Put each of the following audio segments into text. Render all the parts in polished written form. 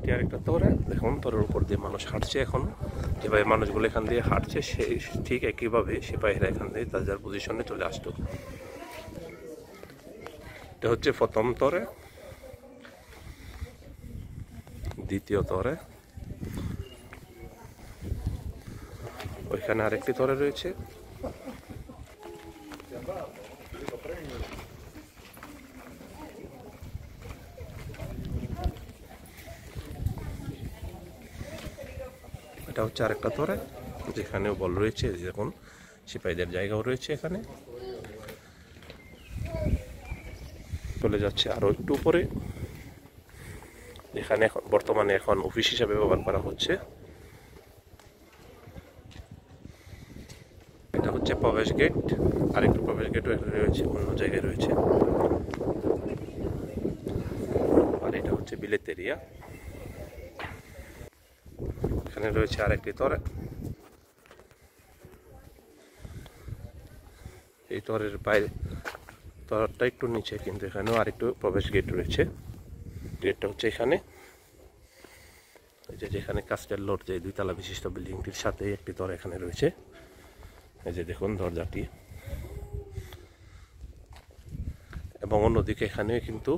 এটি আরেকটা তরে, দেখুন তরের উপর দিয়ে মানুষ হাঁটছে। এখন যেভাবে মানুষগুলো এখান দিয়ে হাঁটছে সেই ঠিক একইভাবে সিপাহীরা এখান দিয়ে তাদের পজিশনে চলে আসতো। এটা হচ্ছে প্রথম তরে, দ্বিতীয় তরে, ওইখানে আরেকটি তরে রয়েছে। এটা হচ্ছে আরেকটা তরে, যেখানেও বল রয়েছে, দেখুন সিপাহীদের জায়গাও রয়েছে এখানে। চলে যাচ্ছে আরো একটু উপরে, এখানে এখন বর্তমানে এখন অফিস হিসাবে ব্যবহার করা হচ্ছে। এটা হচ্ছে প্রবেশ গেট, আরেকটু প্রবেশ গেটও এখানে রয়েছে, অন্য জায়গায় রয়েছে। আর এটা হচ্ছে বিলেত এরিয়া, এখানে রয়েছে আরেকটি তরে। এই তরের বাইরে তরটা একটু নিচে, কিন্তু এখানেও আরেকটু প্রবেশ গেট রয়েছে। গেটটা হচ্ছে এখানে, এই যে যেখানে কাস্টেল রোড, যে 2 তলা বিশিষ্ট বিল্ডিংটির সাথে একটি তর এখানে রয়েছে। এই যে দেখুন দরজাটি, এবং অন্যদিকে এখানে কিন্তু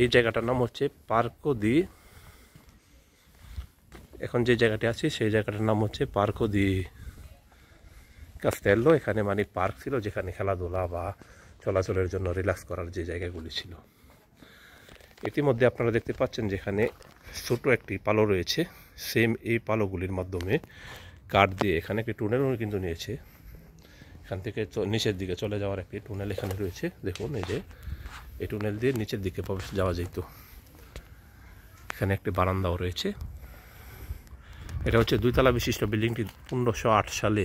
এই জায়গাটার নাম হচ্ছে পার্কো দি, এখন যে জায়গাটি আছে সেই জায়গাটার নাম হচ্ছে পার্কো দি কাস্টেলো। এখানে মানে পার্ক ছিল, যেখানে খেলাধুলা বা চলাচলের জন্য রিল্যাক্স করার যে জায়গাগুলি ছিল। ইতিমধ্যে আপনারা দেখতে পাচ্ছেন যেখানে ছোট একটি পালো রয়েছে, সেম এই পালোগুলির মাধ্যমে কাঠ দিয়ে এখানে একটি টুনেলও কিন্তু নিয়েছে। এখান থেকে নিচের দিকে চলে যাওয়ার একটি টুনেল এখানে রয়েছে। দেখুন এই যে এই টুনেল দিয়ে নিচের দিকে যাওয়া যেত। এখানে একটি বারান্দাও রয়েছে। এটা হচ্ছে 2 তলা বিশিষ্ট বিল্ডিংটি 1508 সালে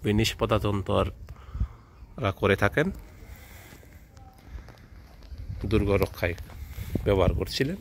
ব্রিটিশ প্রজাতন্ত্ররা করে থাকেন, দুর্গ রক্ষায় ব্যবহার করছিলেন।